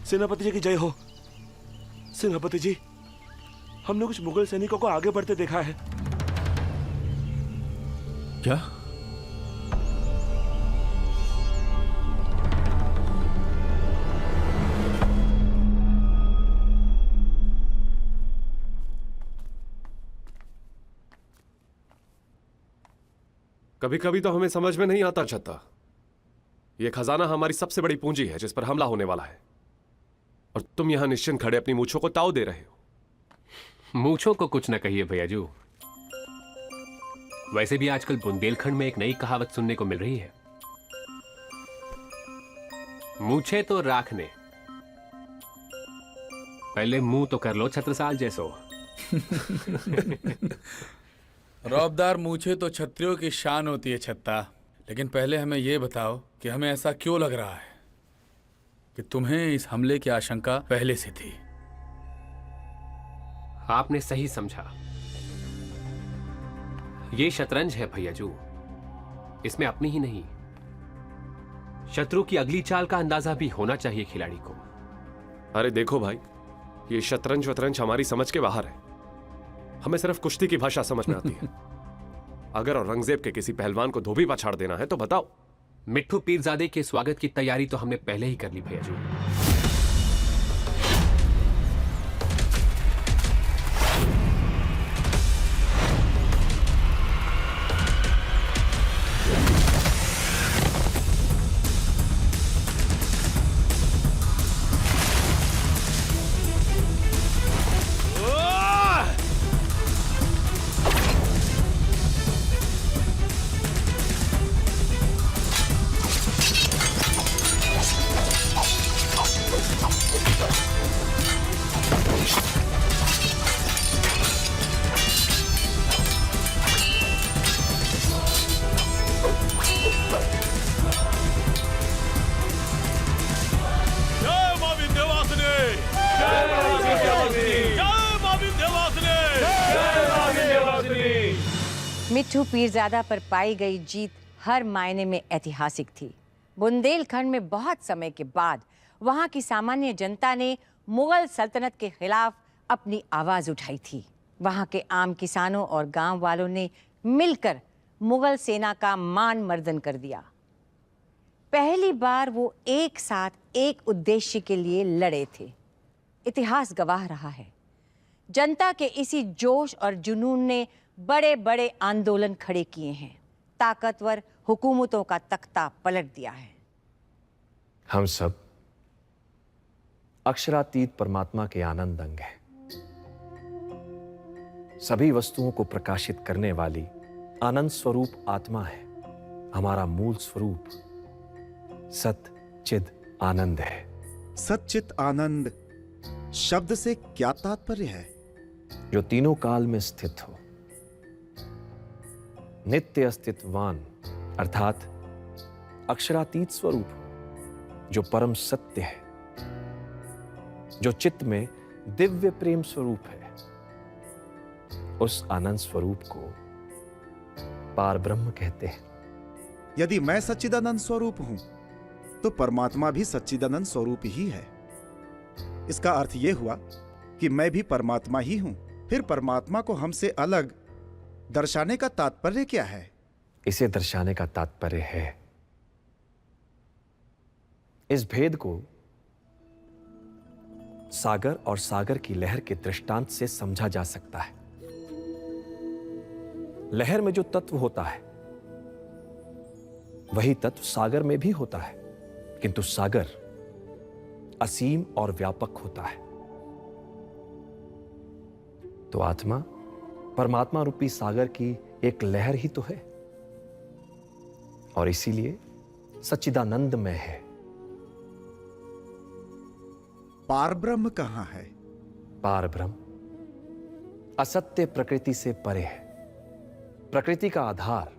सेनापति जी की जय हो। सेनापति जी, हमने कुछ मुगल सैनिकों को आगे बढ़ते देखा है। क्या? कभी कभी तो हमें समझ में नहीं आता छत्ता, यह खजाना हमारी सबसे बड़ी पूंजी है जिस पर हमला होने वाला है, और तुम यहां निश्चिंत खड़े अपनी मूंछों को ताव दे रहे हो। मूंछों को कुछ न कहिए भैयाजू। वैसे भी आजकल बुंदेलखंड में एक नई कहावत सुनने को मिल रही है, मूंछे तो राखने, पहले मुंह तो कर लो छत्रसाल जैसो। रौबदार मूछे तो छत्रियों की शान होती है छत्ता, लेकिन पहले हमें यह बताओ कि हमें ऐसा क्यों लग रहा है कि तुम्हें इस हमले की आशंका पहले से थी। आपने सही समझा, ये शतरंज है भैयाजू, इसमें अपनी ही नहीं शत्रु की अगली चाल का अंदाजा भी होना चाहिए खिलाड़ी को। अरे देखो भाई, ये शतरंज वतरंज हमारी समझ के बाहर है, हमें सिर्फ कुश्ती की भाषा समझ में आती है। अगर औरंगजेब के किसी पहलवान को धोबी पछाड़ देना है तो बताओ। मिट्ठू पीरजादे के स्वागत की तैयारी तो हमने पहले ही कर ली भैयाजू। मिट्ठू पीरजादा पर पाई गई जीत हर मायने में ऐतिहासिक थी। बुंदेलखंड में बहुत समय के बाद वहां की सामान्य जनता ने मुगल सल्तनत के खिलाफ अपनी आवाज उठाई थी। वहां के आम किसानों और गांव वालों ने मिलकर मुगल सेना का मान मर्दन कर दिया। पहली बार वो एक साथ एक उद्देश्य के लिए लड़े थे। इतिहास गवाह रहा है, जनता के इसी जोश और जुनून ने बड़े बड़े आंदोलन खड़े किए हैं, ताकतवर हुकूमतों का तख्ता पलट दिया है। हम सब अक्षरातीत परमात्मा के आनंद अंग हैं। सभी वस्तुओं को प्रकाशित करने वाली आनंद स्वरूप आत्मा है। हमारा मूल स्वरूप सत चिद आनंद है। सच्चित आनंद शब्द से क्या तात्पर्य है? जो तीनों काल में स्थित हो, नित्य अस्तित्ववान अर्थात अक्षरातीत स्वरूप हो, जो परम सत्य है, जो चित्त में दिव्य प्रेम स्वरूप है, उस आनंद स्वरूप को पार ब्रह्म कहते हैं। यदि मैं सच्चिदानंद स्वरूप हूं तो परमात्मा भी सच्चिदानंद स्वरूप ही है। इसका अर्थ यह हुआ कि मैं भी परमात्मा ही हूं। फिर परमात्मा को हमसे अलग दर्शाने का तात्पर्य क्या है? इसे दर्शाने का तात्पर्य है, इस भेद को सागर और सागर की लहर के दृष्टांत से समझा जा सकता है। लहर में जो तत्व होता है वही तत्व सागर में भी होता है, किंतु सागर असीम और व्यापक होता है। तो आत्मा परमात्मा रूपी सागर की एक लहर ही तो है, और इसीलिए सच्चिदानंदमय है। पारब्रह्म कहां है? पारब्रह्म असत्य प्रकृति से परे है। प्रकृति का आधार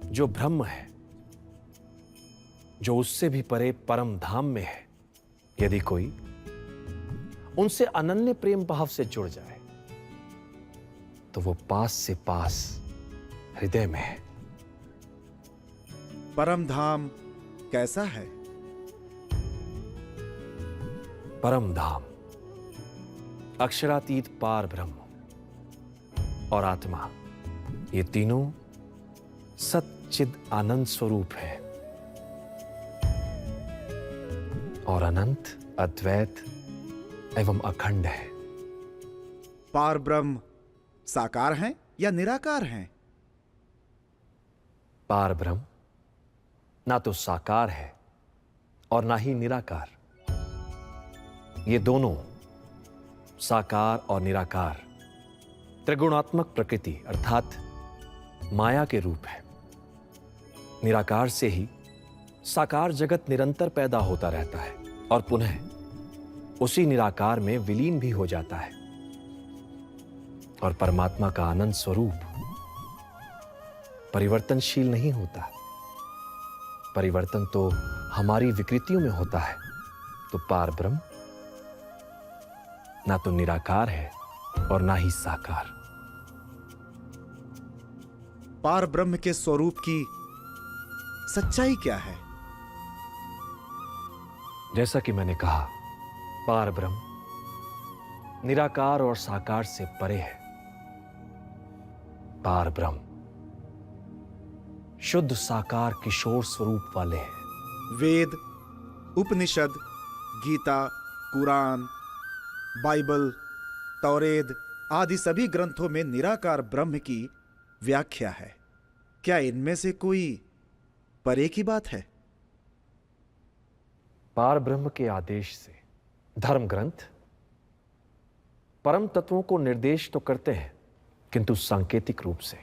जो ब्रह्म है, जो उससे भी परे परम धाम में है, यदि कोई उनसे अनन्य प्रेम भाव से जुड़ जाए तो वो पास से पास हृदय में है। परम धाम कैसा है? परम धाम, अक्षरातीत पार ब्रह्म और आत्मा, ये तीनों सच्चिद आनंद स्वरूप है और अनंत, अद्वैत एवं अखंड है। पार ब्रह्म साकार हैं या निराकार हैं? पार ब्रह्म ना तो साकार है और ना ही निराकार। ये दोनों साकार और निराकार त्रिगुणात्मक प्रकृति अर्थात माया के रूप है। निराकार से ही साकार जगत निरंतर पैदा होता रहता है और पुनः उसी निराकार में विलीन भी हो जाता है। और परमात्मा का आनंद स्वरूप परिवर्तनशील नहीं होता। परिवर्तन तो हमारी विकृतियों में होता है। तो पार ब्रह्म ना तो निराकार है और ना ही साकार। पार ब्रह्म के स्वरूप की सच्चाई क्या है? जैसा कि मैंने कहा, पार ब्रह्म निराकार और साकार से परे है। पार ब्रह्म शुद्ध साकार किशोर स्वरूप वाले हैं। वेद, उपनिषद, गीता, कुरान, बाइबल, तौरेद आदि सभी ग्रंथों में निराकार ब्रह्म की व्याख्या है। क्या इनमें से कोई परे की बात है? पार ब्रह्म के आदेश से धर्म ग्रंथ परम तत्वों को निर्देश तो करते हैं, किंतु सांकेतिक रूप से।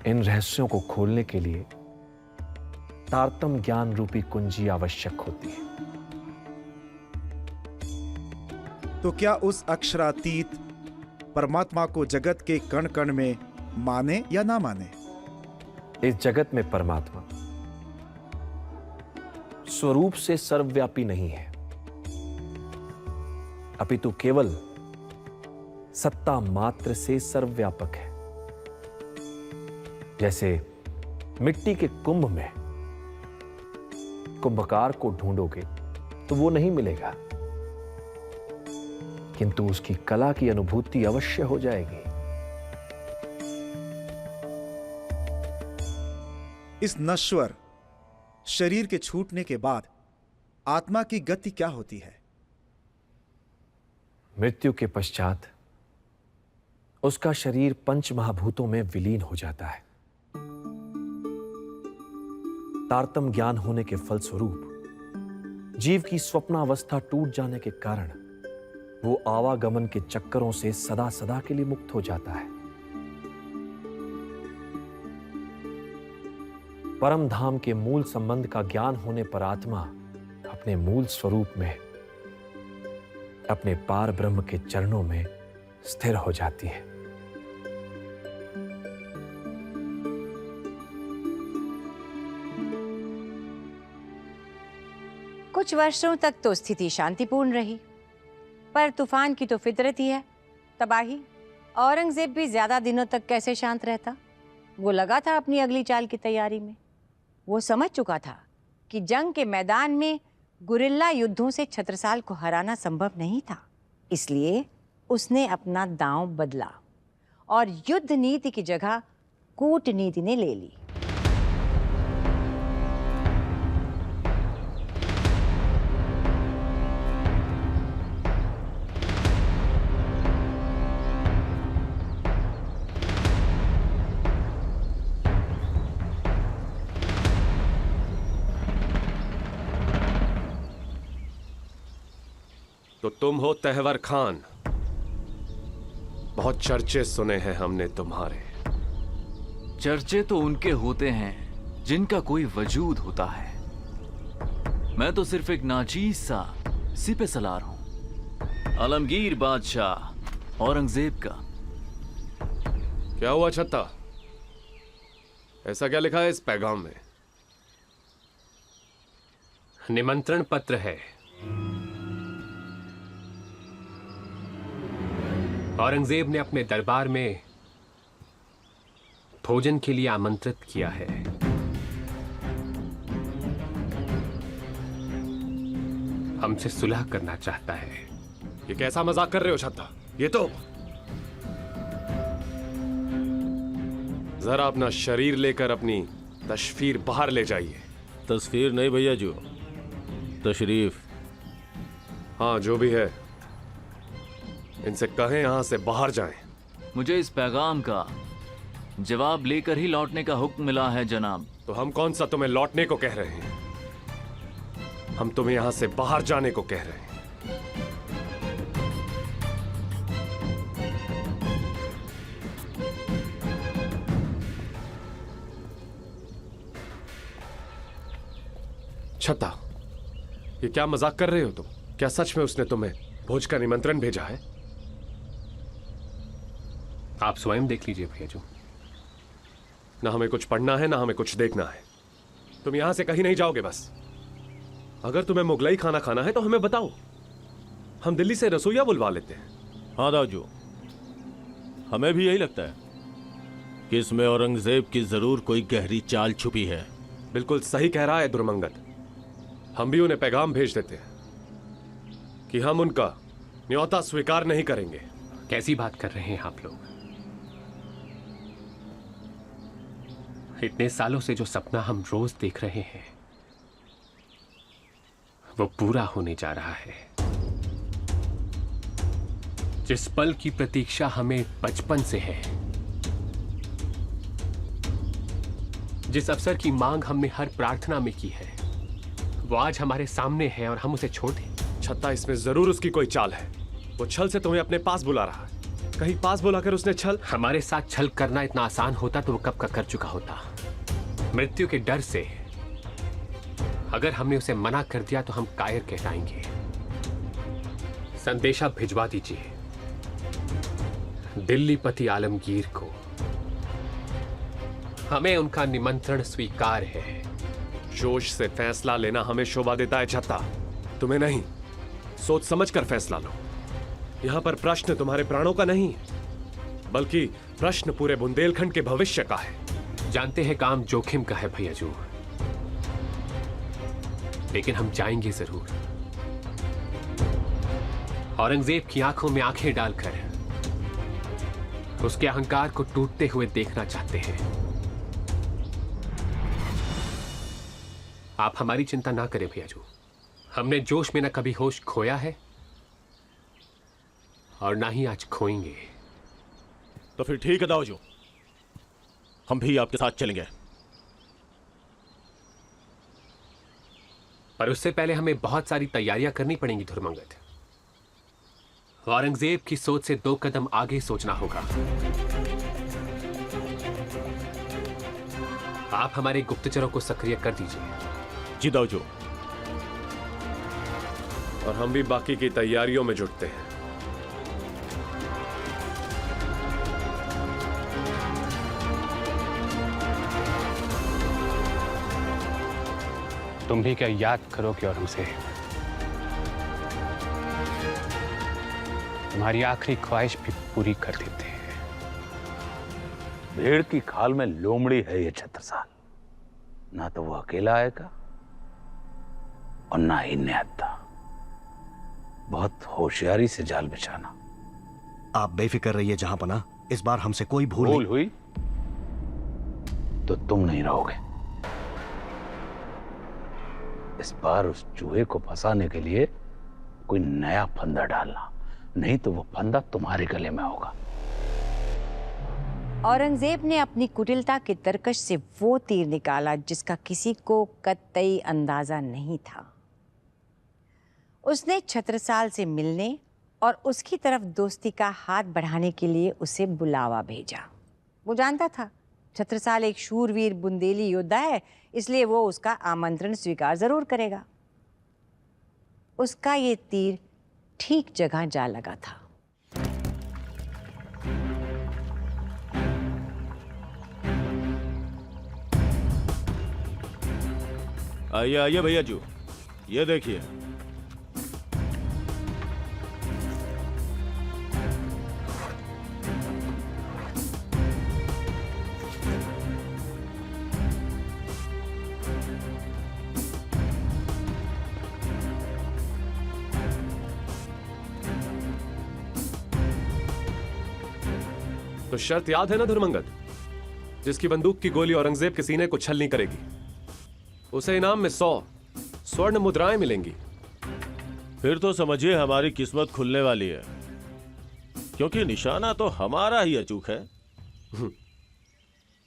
इन रहस्यों को खोलने के लिए तारतम ज्ञान रूपी कुंजी आवश्यक होती है। तो क्या उस अक्षरातीत परमात्मा को जगत के कण कण में माने या ना माने? इस जगत में परमात्मा स्वरूप से सर्वव्यापी नहीं है, अपितु केवल सत्ता मात्र से सर्वव्यापक है। जैसे मिट्टी के कुंभ में कुंभकार को ढूंढोगे तो वो नहीं मिलेगा, किंतु उसकी कला की अनुभूति अवश्य हो जाएगी। इस नश्वर शरीर के छूटने के बाद आत्मा की गति क्या होती है? मृत्यु के पश्चात उसका शरीर पंच महाभूतों में विलीन हो जाता है। तारतम ज्ञान होने के फलस्वरूप जीव की स्वप्नावस्था टूट जाने के कारण वो आवागमन के चक्करों से सदा सदा के लिए मुक्त हो जाता है। परम धाम के मूल संबंध का ज्ञान होने पर आत्मा अपने मूल स्वरूप में, अपने पार ब्रह्म के चरणों में स्थिर हो जाती है। कुछ वर्षों तक तो स्थिति शांतिपूर्ण रही, पर तूफान की तो फितरत ही है, तबाही। औरंगजेब भी ज्यादा दिनों तक कैसे शांत रहता? वो लगा था अपनी अगली चाल की तैयारी में। वो समझ चुका था कि जंग के मैदान में गुरिल्ला युद्धों से छत्रसाल को हराना संभव नहीं था। इसलिए उसने अपना दांव बदला और युद्ध नीति की जगह कूटनीति ने ले ली। तो तुम हो तहवर खान। बहुत चर्चे सुने हैं हमने तुम्हारे। चर्चे तो उनके होते हैं जिनका कोई वजूद होता है। मैं तो सिर्फ एक नाचीज सा सिपह सलार हूं, आलमगीर बादशाह औरंगजेब का। क्या हुआ छत्ता? ऐसा क्या लिखा है इस पैगाम में? निमंत्रण पत्र है। औरंगजेब ने अपने दरबार में भोजन के लिए आमंत्रित किया है। हमसे सुलह करना चाहता है। ये कैसा मजाक कर रहे हो छत्ता? ये तो जरा अपना शरीर लेकर अपनी तशफीर बाहर ले जाइए। तस्वीर नहीं भैया जो, तशरीफ। हाँ जो भी है, इनसे कहें यहां से बाहर जाएं। मुझे इस पैगाम का जवाब लेकर ही लौटने का हुक्म मिला है जनाब। तो हम कौन सा तुम्हें लौटने को कह रहे हैं? हम तुम्हें यहां से बाहर जाने को कह रहे हैं। छत्ता, ये क्या मजाक कर रहे हो तुम? क्या सच में उसने तुम्हें भोज का निमंत्रण भेजा है? आप स्वयं देख लीजिए भैया जो। ना हमें कुछ पढ़ना है ना हमें कुछ देखना है। तुम यहां से कहीं नहीं जाओगे। बस अगर तुम्हें मुगलई खाना खाना है तो हमें बताओ, हम दिल्ली से रसोइया बुलवा लेते हैं। हाँ दाजू, हमें भी यही लगता है कि इसमें औरंगजेब की जरूर कोई गहरी चाल छुपी है। बिल्कुल सही कह रहा है दुर्मंगत। हम भी उन्हें पैगाम भेज देते हैं कि हम उनका न्योता स्वीकार नहीं करेंगे। कैसी बात कर रहे हैं आप लोग? इतने सालों से जो सपना हम रोज देख रहे हैं वो पूरा होने जा रहा है। जिस पल की प्रतीक्षा हमें बचपन से है, जिस अवसर की मांग हमने हर प्रार्थना में की है, वो आज हमारे सामने है और हम उसे छोड़ दें। छत्ता, इसमें जरूर उसकी कोई चाल है। वो छल से तुम्हें अपने पास बुला रहा है। कहीं पास बुलाकर उसने छल। हमारे साथ छल करना इतना आसान होता तो वो कब का कर चुका होता। मृत्यु के डर से अगर हमने उसे मना कर दिया तो हम कायर कहलाएंगे। संदेशा भिजवा दीजिए दिल्ली पति आलमगीर को। हमें उनका निमंत्रण स्वीकार है। जोश से फैसला लेना हमें शोभा देता है छत्ता, तुम्हें नहीं। सोच समझ कर फैसला लो। यहां पर प्रश्न तुम्हारे प्राणों का नहीं है, बल्कि प्रश्न पूरे बुंदेलखंड के भविष्य का है। जानते हैं काम जोखिम का है भैया जू, लेकिन हम जाएंगे जरूर। औरंगजेब की आंखों में आंखें डालकर उसके अहंकार को टूटते हुए देखना चाहते हैं। आप हमारी चिंता ना करें भैया जू। हमने जोश में ना कभी होश खोया है और ना ही आज खोएंगे। तो फिर ठीक है दाऊजू, हम भी आपके साथ चलेंगे। पर उससे पहले हमें बहुत सारी तैयारियां करनी पड़ेंगी धुरमंगत। औरंगजेब की सोच से 2 कदम आगे सोचना होगा। आप हमारे गुप्तचरों को सक्रिय कर दीजिए। जी दाऊजू। और हम भी बाकी की तैयारियों में जुटते हैं। तुम भी क्या याद करोगे और हमसे तुम्हारी आखिरी ख्वाहिश भी पूरी कर देते हैं। भेड़ की खाल में लोमड़ी है ये छत्रसाल। ना तो वो अकेला आएगा और ना ही न्याता। बहुत होशियारी से जाल बिछाना। आप बेफिक्र रहिए जहां पना, इस बार हमसे कोई भूल भूल हुई तो तुम नहीं रहोगे। इस बार उस चूहे को फंसाने के लिए कोई नया फंदा डालना, नहीं तो वो फंदा तुम्हारे गले में होगा। औरंगजेब ने अपनी कुटिलता के तरकश से वो तीर निकाला जिसका किसी को कतई अंदाजा नहीं था। उसने छत्रसाल से मिलने और उसकी तरफ दोस्ती का हाथ बढ़ाने के लिए उसे बुलावा भेजा। वो जानता था छत्रसाल एक शूरवीर बुंदेली योद्धा है, इसलिए वो उसका आमंत्रण स्वीकार जरूर करेगा। उसका ये तीर ठीक जगह जा लगा था। आइए आइए भैया जी, ये देखिए। तो शर्त याद है ना धुरमंगत? जिसकी बंदूक की गोली औरंगजेब के सीने को छलनी करेगी, उसे इनाम में 100 स्वर्ण मुद्राएं मिलेंगी। फिर तो समझिए हमारी किस्मत खुलने वाली है, क्योंकि निशाना तो हमारा ही अचूक है।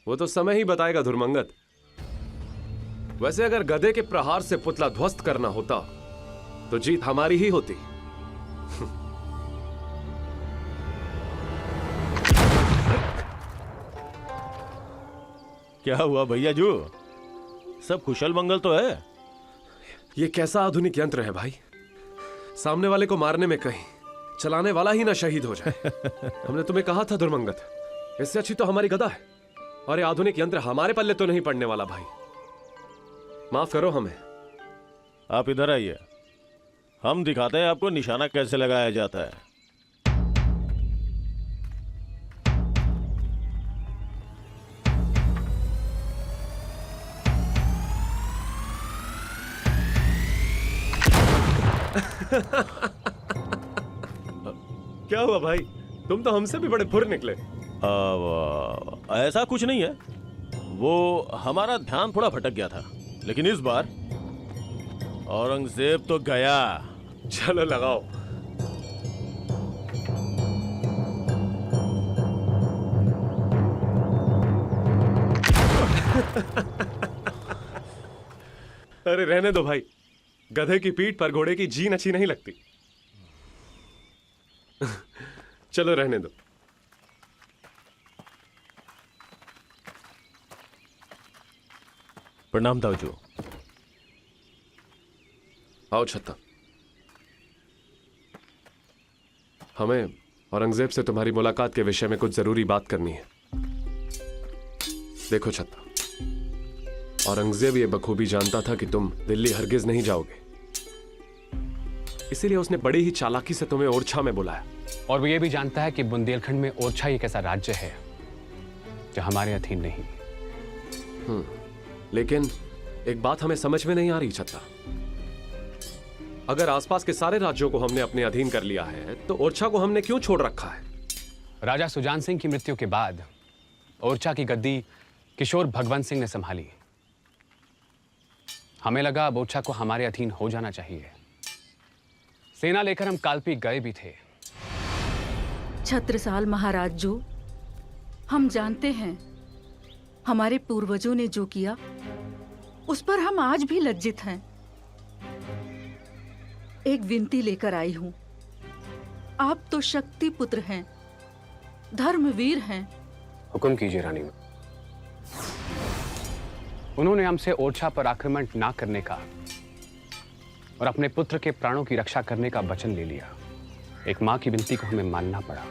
वो तो समय ही बताएगा धुरमंगत। वैसे अगर गधे के प्रहार से पुतला ध्वस्त करना होता तो जीत हमारी ही होती। क्या हुआ भैया जू, सब कुशल मंगल तो है? ये कैसा आधुनिक यंत्र है भाई? सामने वाले को मारने में कहीं चलाने वाला ही ना शहीद हो जाए। हमने तुम्हें कहा था धुरमंगत, इससे अच्छी तो हमारी गदा है। और ये आधुनिक यंत्र हमारे पल्ले तो नहीं पड़ने वाला भाई। माफ करो हमें। आप इधर आइए, हम दिखाते हैं आपको निशाना कैसे लगाया जाता है। क्या हुआ भाई, तुम तो हमसे भी बड़े फुर निकले। ऐसा कुछ नहीं है, वो हमारा ध्यान थोड़ा भटक गया था, लेकिन इस बार औरंगजेब तो गया। चलो लगाओ। अरे रहने दो भाई, गधे की पीठ पर घोड़े की जीन अच्छी नहीं लगती। चलो रहने दो। प्रणाम दाऊजू। आओ छत्ता। हमें औरंगजेब से तुम्हारी मुलाकात के विषय में कुछ जरूरी बात करनी है। देखो छत्ता, औरंगजेब ये बखूबी जानता था कि तुम दिल्ली हरगिज नहीं जाओगे, इसीलिए उसने बड़ी ही चालाकी से तुम्हें ओरछा में बुलाया। और वो ये भी जानता है कि बुंदेलखंड में ओरछा एक ऐसा राज्य है जो हमारे अधीन नहीं। लेकिन एक बात हमें समझ में नहीं आ रही छत्ता, अगर आसपास के सारे राज्यों को हमने अपने अधीन कर लिया है तो ओरछा को हमने क्यों छोड़ रखा है? राजा सुजान सिंह की मृत्यु के बाद ओरछा की गद्दी किशोर भगवंत सिंह ने संभाली। हमें लगा अब ओरछा को हमारे अधीन हो जाना चाहिए। सेना लेकर हम कालपी गए भी थे। छत्रसाल महाराज जो, हम जानते हैं हमारे पूर्वजों ने जो किया उस पर हम आज भी लज्जित हैं। एक विनती लेकर आई हूं, आप तो शक्ति पुत्र हैं, धर्मवीर हैं। हुक्म कीजिए रानी। उन्होंने हमसे ओरछा पर आक्रमण ना करने का और अपने पुत्र के प्राणों की रक्षा करने का वचन ले लिया। एक मां की विनती को हमें मानना पड़ा।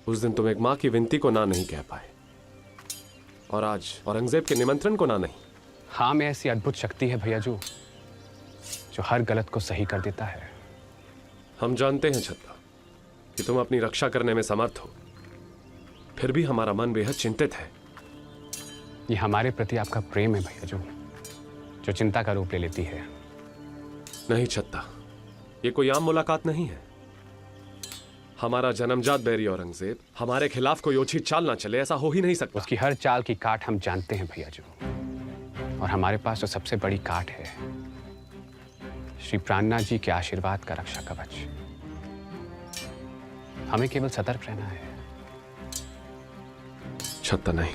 उस दिन तुम एक मां की विनती को ना नहीं कह पाए, और आज औरंगजेब के निमंत्रण को ना नहीं। हाँ, में ऐसी अद्भुत शक्ति है भैया जो हर गलत को सही कर देता है। हम जानते हैं छत्ता कि तुम अपनी रक्षा करने में समर्थ हो, फिर भी हमारा मन बेहद चिंतित है। ये हमारे प्रति आपका प्रेम है भैया जो चिंता का रूप ले लेती है। नहीं छत्ता, ये कोई आम मुलाकात नहीं है। हमारा जन्मजात बैरी औरंगजेब हमारे खिलाफ कोई ओछी चाल ना चले, ऐसा हो ही नहीं सकता। उसकी हर चाल की काट हम जानते हैं भैया जो, और हमारे पास तो सबसे बड़ी काट है श्री प्राणनाथ जी के आशीर्वाद का रक्षा कवच। हमें केवल सतर्क रहना है। छत्ता नहीं,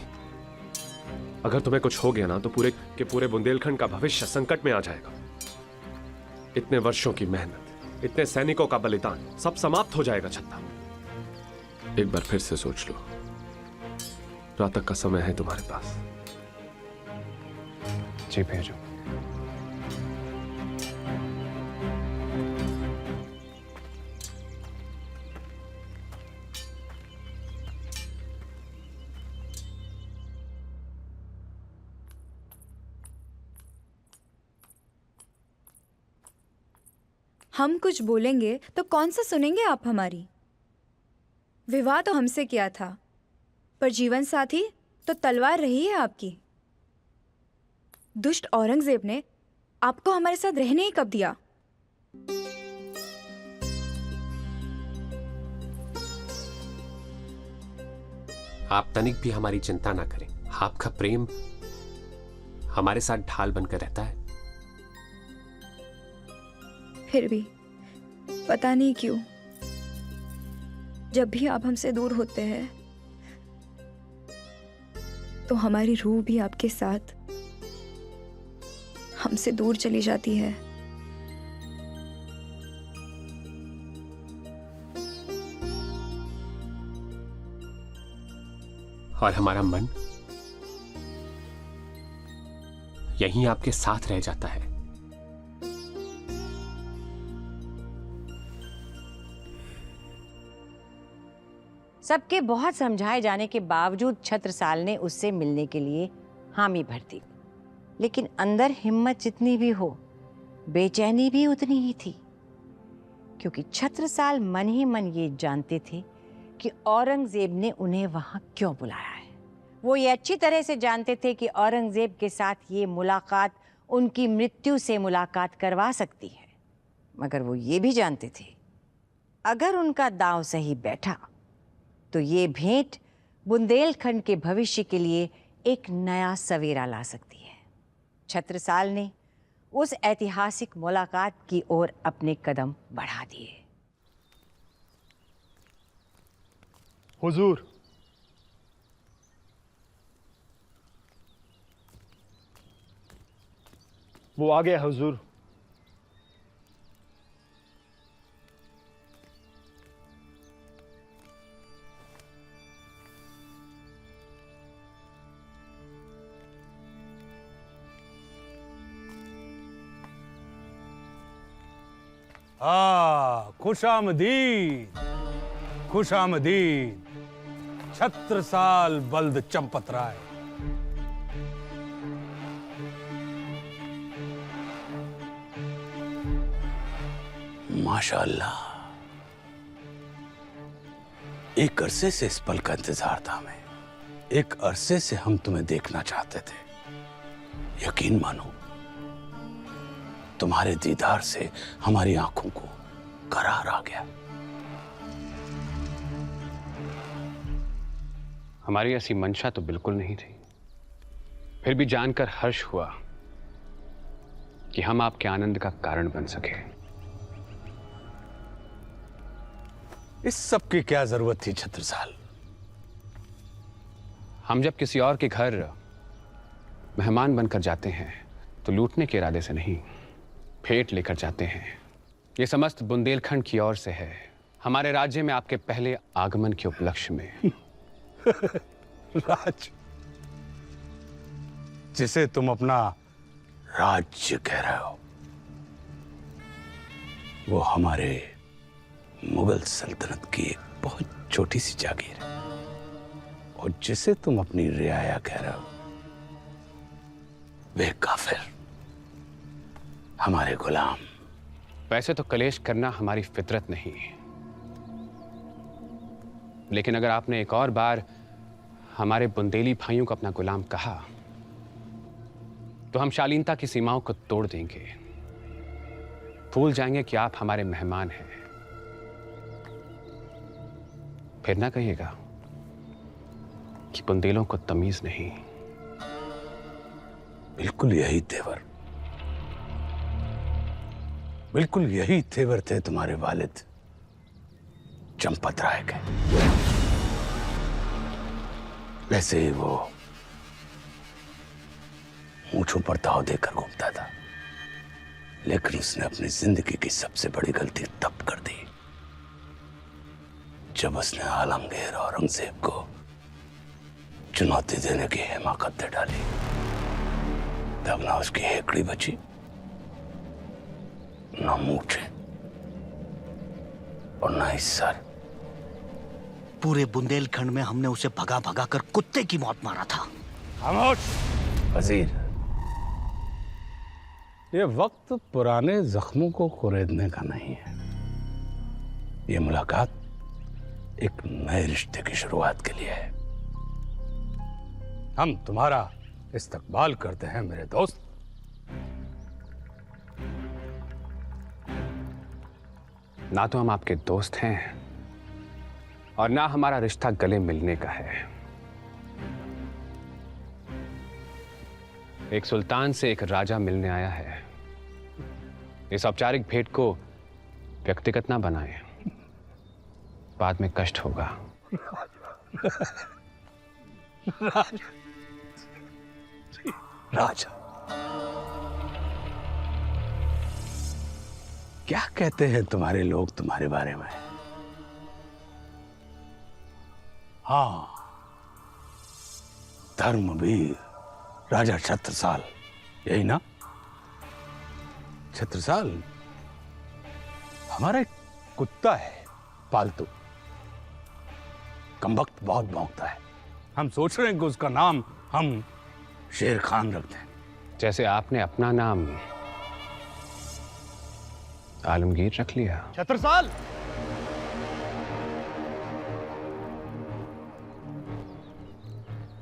अगर तुम्हें कुछ हो गया ना तो पूरे के पूरे बुंदेलखंड का भविष्य संकट में आ जाएगा। इतने वर्षों की मेहनत, इतने सैनिकों का बलिदान सब समाप्त हो जाएगा छत्ता। एक बार फिर से सोच लो, रात तक का समय है तुम्हारे पास। जी भेजो। हम कुछ बोलेंगे तो कौन सा सुनेंगे आप हमारी? विवाह तो हमसे किया था, पर जीवन साथी तो तलवार रही है आपकी। दुष्ट औरंगजेब ने आपको हमारे साथ रहने ही कब दिया? आप तनिक भी हमारी चिंता ना करें। आपका प्रेम हमारे साथ ढाल बनकर रहता है। फिर भी पता नहीं क्यों जब भी आप हमसे दूर होते हैं तो हमारी रूह भी आपके साथ हमसे दूर चली जाती है। और हमारा मन यहीं आपके साथ रह जाता है। सबके बहुत समझाए जाने के बावजूद छत्रसाल ने उससे मिलने के लिए हामी भर दी, लेकिन अंदर हिम्मत जितनी भी हो, बेचैनी भी उतनी ही थी, क्योंकि छत्रसाल मन ही मन ये जानते थे कि औरंगजेब ने उन्हें वहां क्यों बुलाया है। वो ये अच्छी तरह से जानते थे कि औरंगजेब के साथ ये मुलाकात उनकी मृत्यु से मुलाकात करवा सकती है, मगर वो ये भी जानते थे अगर उनका दांव सही बैठा तो ये भेंट बुंदेलखंड के भविष्य के लिए एक नया सवेरा ला सकती है। छत्रसाल ने उस ऐतिहासिक मुलाकात की ओर अपने कदम बढ़ा दिए। हुजूर, वो आ गया हुजूर। खुशामदीद, खुशामदीद छत्रसाल बल्द चंपत राय। माशाअल्लाह, एक अरसे से इस पल का इंतजार था हमें। एक अरसे से हम तुम्हें देखना चाहते थे। यकीन मानो, तुम्हारे दीदार से हमारी आंखों को करार आ गया। हमारी ऐसी मंशा तो बिल्कुल नहीं थी, फिर भी जानकर हर्ष हुआ कि हम आपके आनंद का कारण बन सके। इस सब की क्या जरूरत थी छत्रसाल? हम जब किसी और के घर मेहमान बनकर जाते हैं तो लूटने के इरादे से नहीं, भेंट लेकर जाते हैं। ये समस्त बुंदेलखंड की ओर से है, हमारे राज्य में आपके पहले आगमन के उपलक्ष्य में। राज, जिसे तुम अपना राज्य कह रहे हो, वो हमारे मुगल सल्तनत की एक बहुत छोटी सी जागीर है। और जिसे तुम अपनी रियाया कह रहे हो, वे काफिर, हमारे गुलाम। वैसे तो कलेश करना हमारी फितरत नहीं, लेकिन अगर आपने एक और बार हमारे बुंदेली भाइयों को अपना गुलाम कहा तो हम शालीनता की सीमाओं को तोड़ देंगे, भूल जाएंगे कि आप हमारे मेहमान हैं। फिर ना कहिएगा कि बुंदेलों को तमीज नहीं। बिल्कुल यही तेवर, बिल्कुल यही तेवर थे तुम्हारे वालिद चंपत राय के। वैसे ही वो मूंछों पर दाव देकर घूमता था, लेकिन उसने अपनी जिंदगी की सबसे बड़ी गलती तब कर दी जब उसने आलमगीर औरंगजेब को चुनौती देने की हिमाकत दे डाली। तब ना उसकी हेकड़ी बची, ना मूछे और ना ही सर। पूरे बुंदेलखंड में हमने उसे भगा भगा कर कुत्ते की मौत मारा था। खामोश वजीर, ये वक्त पुराने जख्मों को कुरेदने का नहीं है। ये मुलाकात एक नए रिश्ते की शुरुआत के लिए है। हम तुम्हारा इस्तकबाल करते हैं मेरे दोस्त। ना तो हम आपके दोस्त हैं और ना हमारा रिश्ता गले मिलने का है। एक सुल्तान से एक राजा मिलने आया है। इस औपचारिक भेंट को व्यक्तिगत ना बनाएं, बाद में कष्ट होगा। राजा, क्या कहते हैं तुम्हारे लोग तुम्हारे बारे में? हाँ, धर्मवीर राजा छत्रसाल, यही ना? छत्रसाल हमारा एक कुत्ता है पालतू, कमबख्त बहुत भौंकता है। हम सोच रहे हैं कि उसका नाम हम शेर खान रख दें। जैसे आपने अपना नाम आलमगीर रख लिया। छत्रसाल,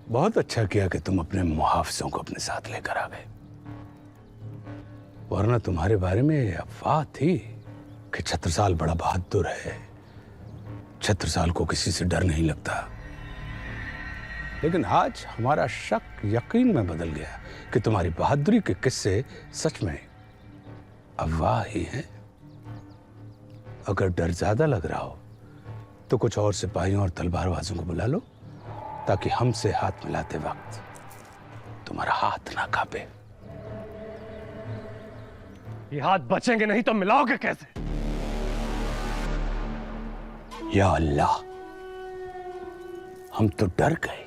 बहुत अच्छा किया कि तुम अपने मुहाफिजों को अपने साथ लेकर आ गए, वरना तुम्हारे बारे में अफवाह थी कि छत्रसाल बड़ा बहादुर है, छत्रसाल को किसी से डर नहीं लगता। लेकिन आज हमारा शक यकीन में बदल गया कि तुम्हारी बहादुरी के किस्से सच में अफवाह ही हैं। अगर डर ज्यादा लग रहा हो तो कुछ और सिपाहियों और तलवारबाजों को बुला लो, ताकि हमसे हाथ मिलाते वक्त तुम्हारा हाथ ना कांपे। ये हाथ बचेंगे नहीं तो मिलाओगे कैसे? या अल्लाह, हम तो डर गए,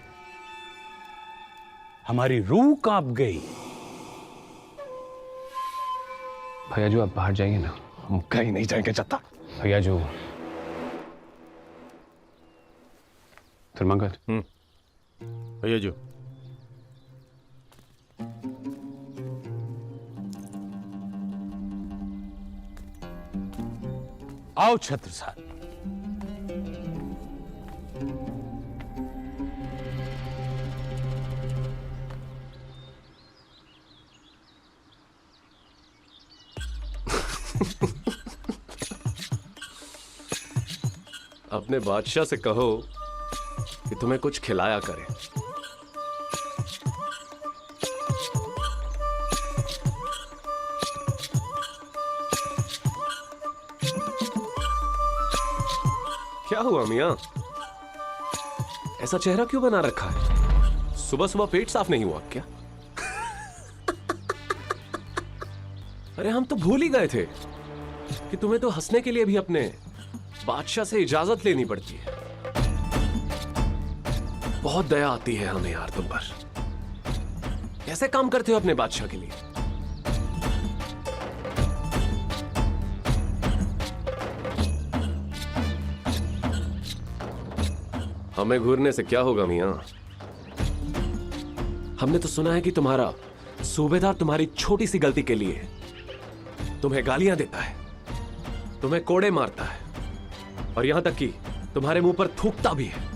हमारी रूह कांप गई। भैया जो आप बाहर जाइए ना। हम कहीं नहीं जाएंगे जब तक। भैया जो तिरमंगल। भैया जो आओ छत्रसाल। अपने बादशाह से कहो कि तुम्हें कुछ खिलाया करे। क्या हुआ मियां? ऐसा चेहरा क्यों बना रखा है? सुबह सुबह पेट साफ नहीं हुआ क्या? अरे हम तो भूल ही गए थे कि तुम्हें तो हंसने के लिए भी अपने बादशाह से इजाजत लेनी पड़ती है। बहुत दया आती है हमें यार तुम पर। कैसे काम करते हो अपने बादशाह के लिए? हमें घूरने से क्या होगा मियां? हमने तो सुना है कि तुम्हारा सूबेदार तुम्हारी छोटी सी गलती के लिए तुम्हें गालियां देता है, तुम्हें कोड़े मारता है और यहां तक कि तुम्हारे मुंह पर थूकता भी है।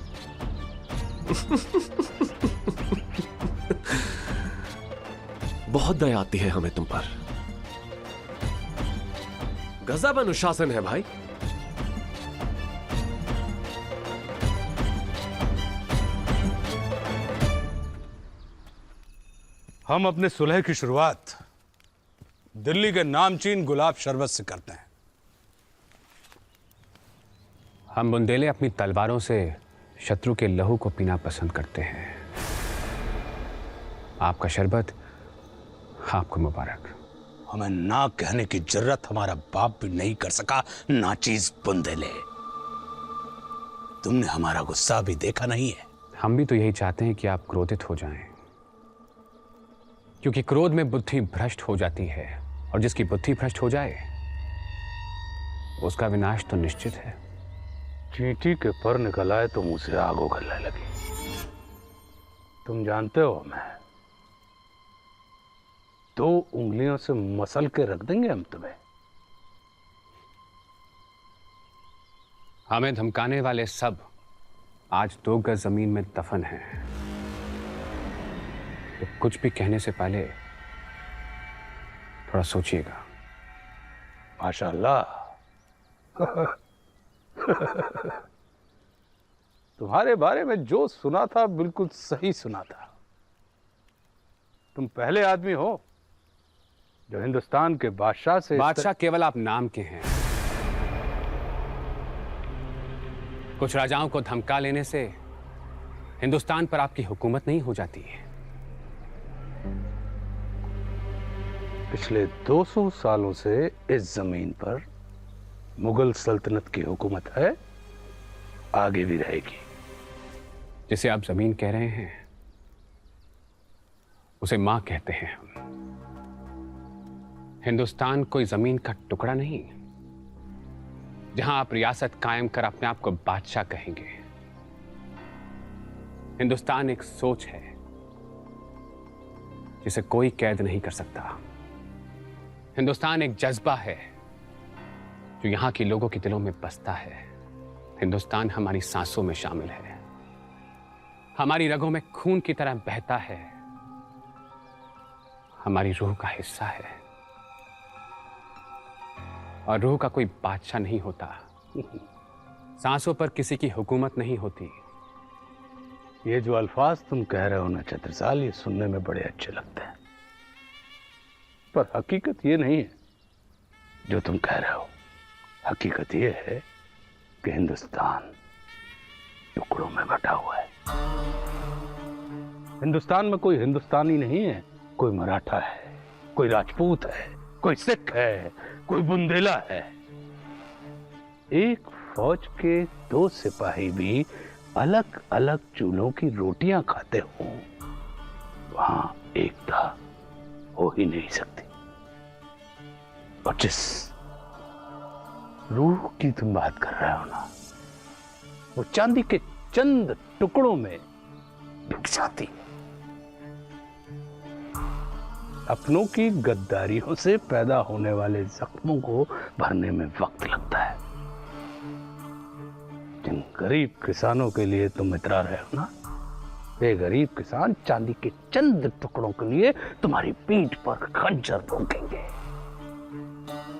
बहुत दया आती है हमें तुम पर। गजब अनुशासन है भाई। हम अपने सुलह की शुरुआत दिल्ली के नामचीन गुलाब शरबत से करते हैं। हम बुंदेले अपनी तलवारों से शत्रु के लहू को पीना पसंद करते हैं। आपका शरबत आपको मुबारक। हमें ना कहने की जरूरत हमारा बाप भी नहीं कर सका, नाचीज बुंदेले। तुमने हमारा गुस्सा भी देखा नहीं है। हम भी तो यही चाहते हैं कि आप क्रोधित हो जाएं, क्योंकि क्रोध में बुद्धि भ्रष्ट हो जाती है और जिसकी बुद्धि भ्रष्ट हो जाए उसका विनाश तो निश्चित है। चींटी के पर निकल आए तो मुंह से आग उगलने लगी। तुम जानते हो मैं 2 उंगलियों से मसल के रख देंगे हम तुम्हें। हमें धमकाने वाले सब आज 2 गज जमीन में दफन हैं। तो कुछ भी कहने से पहले थोड़ा सोचिएगा। माशाअल्लाह। तुम्हारे बारे में जो सुना था बिल्कुल सही सुना था। तुम पहले आदमी हो जो हिंदुस्तान के बादशाह से बादशाह केवल आप नाम के हैं। कुछ राजाओं को धमका लेने से हिंदुस्तान पर आपकी हुकूमत नहीं हो जाती है। पिछले 200 सालों से इस जमीन पर मुगल सल्तनत की हुकूमत है, आगे भी रहेगी। जिसे आप जमीन कह रहे हैं उसे मां कहते हैं हम। हिंदुस्तान कोई जमीन का टुकड़ा नहीं जहां आप रियासत कायम कर अपने आप को बादशाह कहेंगे। हिंदुस्तान एक सोच है जिसे कोई कैद नहीं कर सकता। हिंदुस्तान एक जज्बा है जो यहां के लोगों के दिलों में बसता है। हिंदुस्तान हमारी सांसों में शामिल है, हमारी रगों में खून की तरह बहता है, हमारी रूह का हिस्सा है। और रूह का कोई बादशाह नहीं होता, सांसों पर किसी की हुकूमत नहीं होती। ये जो अल्फाज तुम कह रहे हो ना छत्रसाल, ये सुनने में बड़े अच्छे लगते हैं, पर हकीकत ये नहीं है जो तुम कह रहे हो। हकीकत ये है कि हिंदुस्तान टुकड़ों में बटा हुआ है। हिंदुस्तान में कोई हिंदुस्तानी नहीं है, कोई मराठा है, कोई राजपूत है, कोई सिख है, कोई बुंदेला है। एक फौज के 2 सिपाही भी अलग अलग चूल्हों की रोटियां खाते हो, वहां एकता हो ही नहीं सकती। और जिस रूह की तुम बात कर रहे हो ना, वो चांदी के चंद टुकड़ों में बिक जाती है। अपनों की गद्दारियों से पैदा होने वाले जख्मों को भरने में वक्त लगता है। जिन गरीब किसानों के लिए तुम इतरा रहे हो ना, वे गरीब किसान चांदी के चंद टुकड़ों के लिए तुम्हारी पीठ पर खंजर भोंकेंगे।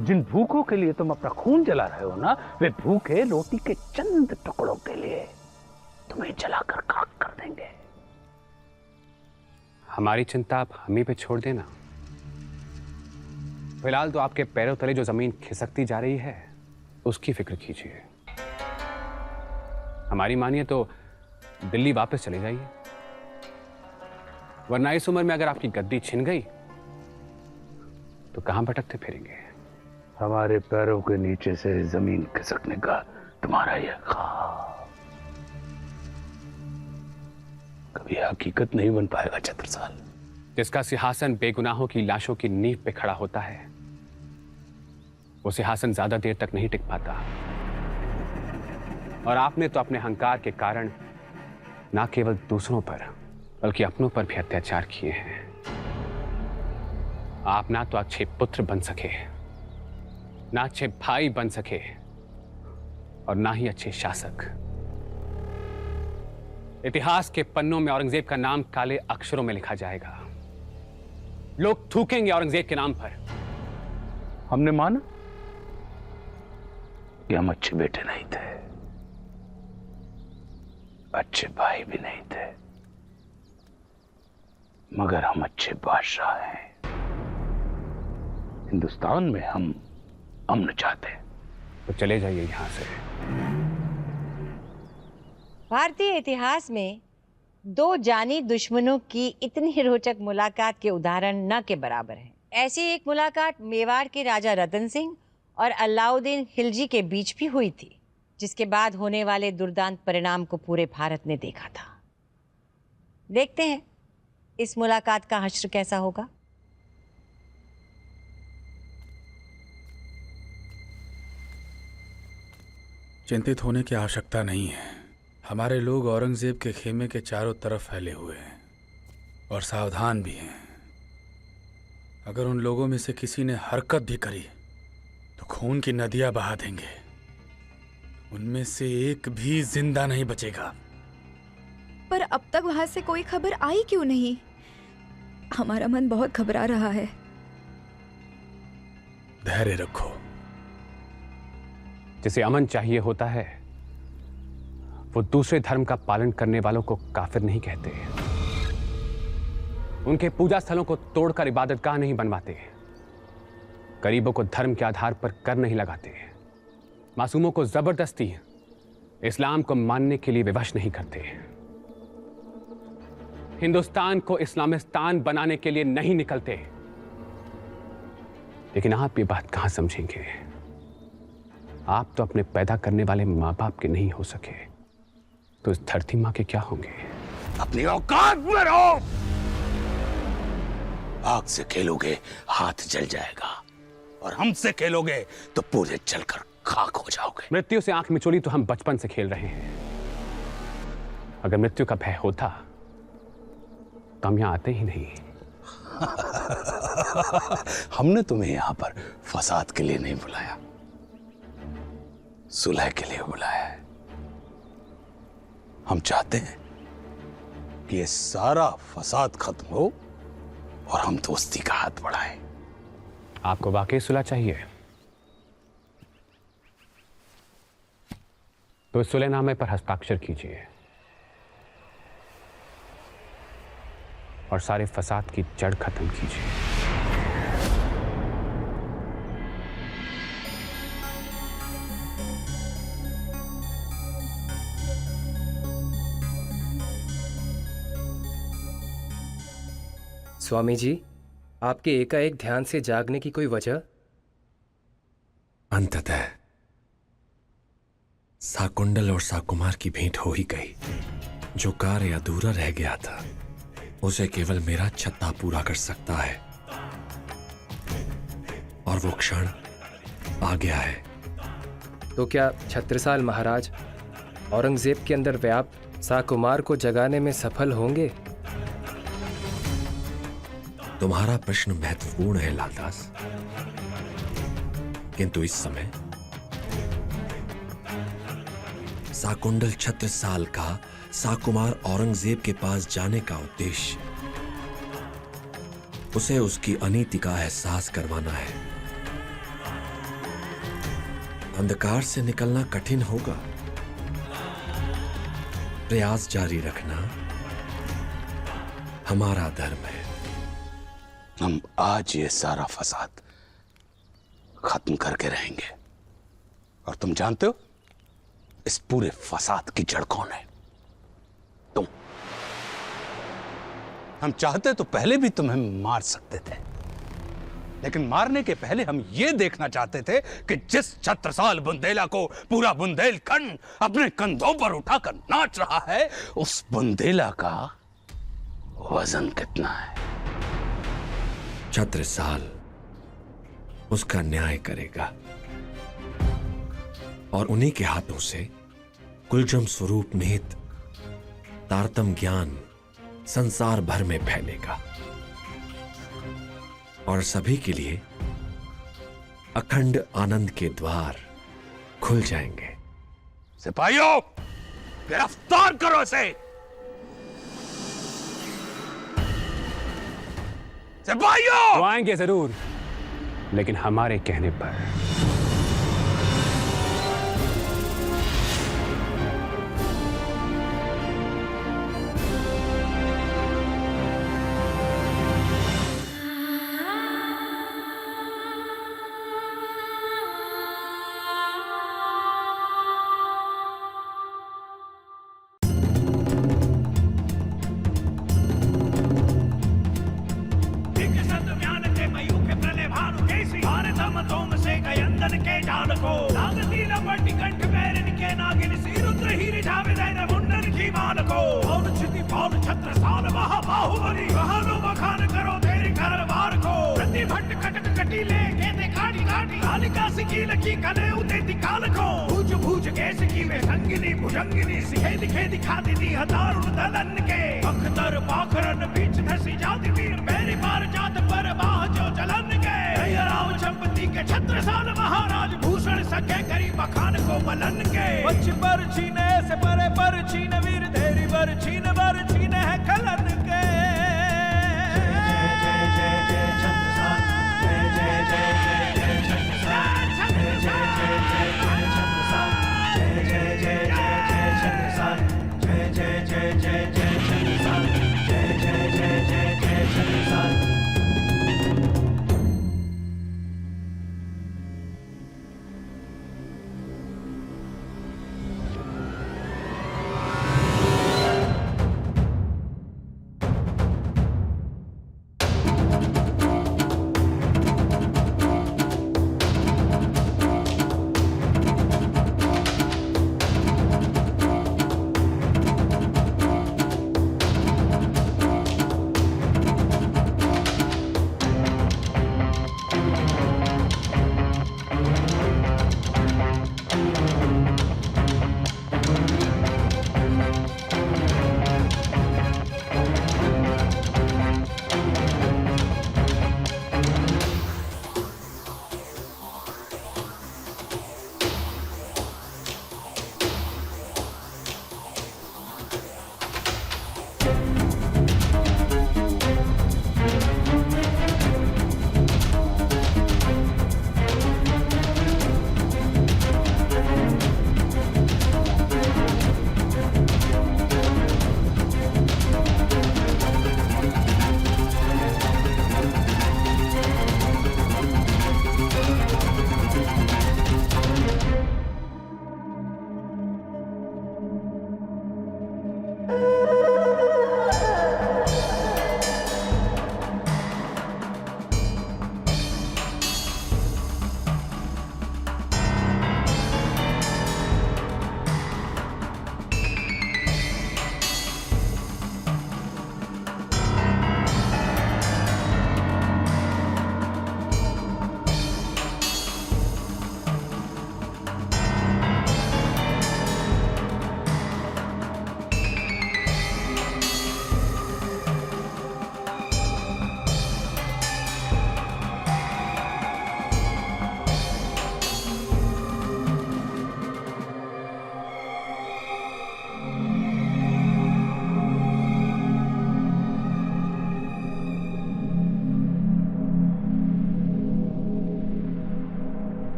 जिन भूखों के लिए तुम अपना खून जला रहे हो ना, वे भूखे रोटी के चंद टुकड़ों के लिए तुम्हें जलाकर खाक कर देंगे। हमारी चिंता आप हम ही पे छोड़ देना। फिलहाल तो आपके पैरों तले जो जमीन खिसकती जा रही है उसकी फिक्र कीजिए। हमारी मानिए तो दिल्ली वापस चले जाइए, वरना इस उम्र में अगर आपकी गद्दी छिन गई तो कहां भटकते फिरेंगे। हमारे पैरों के नीचे से जमीन खिसकने का तुम्हारा यह ख्वाब कभी हकीकत नहीं बन पाएगा छत्रसाल। जिसका सिंहासन बेगुनाहों की लाशों की नींव पे खड़ा होता है, वो सिंहासन ज्यादा देर तक नहीं टिक पाता। और आपने तो अपने अहंकार के कारण ना केवल दूसरों पर बल्कि अपनों पर भी अत्याचार किए हैं। आप ना तो अच्छे पुत्र बन सके, ना अच्छे भाई बन सके, और ना ही अच्छे शासक। इतिहास के पन्नों में औरंगजेब का नाम काले अक्षरों में लिखा जाएगा। लोग थूकेंगे औरंगजेब के नाम पर। हमने माना कि हम अच्छे बेटे नहीं थे, अच्छे भाई भी नहीं थे, मगर हम अच्छे बादशाह हैं। हिंदुस्तान में हम अमन चाहते हैं। तो चले जाइए यहां से। भारतीय इतिहास में 2 जानी दुश्मनों की इतनी रोचक मुलाकात के उदाहरण न के बराबर हैं। ऐसी एक मुलाकात मेवाड़ के राजा रतन सिंह और अलाउद्दीन खिलजी के बीच भी हुई थी, जिसके बाद होने वाले दुर्दांत परिणाम को पूरे भारत ने देखा था। देखते हैं इस मुलाकात का हश्र कैसा होगा। चिंतित होने की आवश्यकता नहीं है। हमारे लोग औरंगजेब के खेमे के चारों तरफ फैले हुए हैं और सावधान भी हैं। अगर उन लोगों में से किसी ने हरकत भी करी तो खून की नदियां बहा देंगे। उनमें से एक भी जिंदा नहीं बचेगा। पर अब तक वहां से कोई खबर आई क्यों नहीं? हमारा मन बहुत घबरा रहा है। धैर्य रखो। जिसे अमन चाहिए होता है वो दूसरे धर्म का पालन करने वालों को काफिर नहीं कहते, उनके पूजा स्थलों को तोड़कर इबादतगाह नहीं बनवाते, गरीबों को धर्म के आधार पर कर नहीं लगाते, मासूमों को जबरदस्ती इस्लाम को मानने के लिए विवश नहीं करते, हिंदुस्तान को इस्लामिस्तान बनाने के लिए नहीं निकलते। लेकिन आप ये बात कहां समझेंगे? आप तो अपने पैदा करने वाले मां बाप के नहीं हो सके, तो इस धरती मां के क्या होंगे? अपनी औकात में रहो। आग से खेलोगे हाथ जल जाएगा, और हमसे खेलोगे तो पूरे जलकर खाक हो जाओगे। मृत्यु से आंख मिचोली तो हम बचपन से खेल रहे हैं। अगर मृत्यु का भय होता तो हम यहां आते ही नहीं। हमने तुम्हें यहां पर फसाद के लिए नहीं बुलाया, सुलह के लिए बुलाया है। हम चाहते हैं कि ये सारा फसाद खत्म हो और हम दोस्ती का हाथ बढ़ाएं। आपको वाकई सुलह चाहिए तो इस सुलहनामे पर हस्ताक्षर कीजिए और सारे फसाद की जड़ खत्म कीजिए। स्वामी जी, आपके एकाएक ध्यान से जागने की कोई वजह? अंततः साकुंडल और साकुमार की भेंट हो ही गई। जो कार्य अधूरा रह गया था उसे केवल मेरा छत्ता पूरा कर सकता है, और वो क्षण आ गया है। तो क्या छत्रसाल महाराज औरंगजेब के अंदर व्याप्त साकुमार को जगाने में सफल होंगे? तुम्हारा प्रश्न महत्वपूर्ण है लालदास, किंतु इस समय साकुंडल छत्रसाल का साकुमार औरंगजेब के पास जाने का उद्देश्य उसे उसकी अनीति का एहसास करवाना है। अंधकार से निकलना कठिन होगा, प्रयास जारी रखना हमारा धर्म है। हम आज ये सारा फसाद खत्म करके रहेंगे। और तुम जानते हो इस पूरे फसाद की जड़ कौन है? तुम। हम चाहते तो पहले भी तुम्हें मार सकते थे, लेकिन मारने के पहले हम ये देखना चाहते थे कि जिस छत्रसाल बुंदेला को पूरा बुंदेलखंड अपने कंधों पर उठाकर नाच रहा है, उस बुंदेला का वजन कितना है। छत्रसाल उसका न्याय करेगा और उन्हीं के हाथों से कुलजम स्वरूप निहित तारतम ज्ञान संसार भर में फैलेगा और सभी के लिए अखंड आनंद के द्वार खुल जाएंगे। सिपाहियों, गिरफ्तार करो इसे। सिपाहियों! तो आएंगे जरूर, लेकिन हमारे कहने पर। छत्रसाल महाराज भूषण सके गरीब खान को बलन के, पछ पर छीने से परे पर छीन वीर धैर्य पर छीन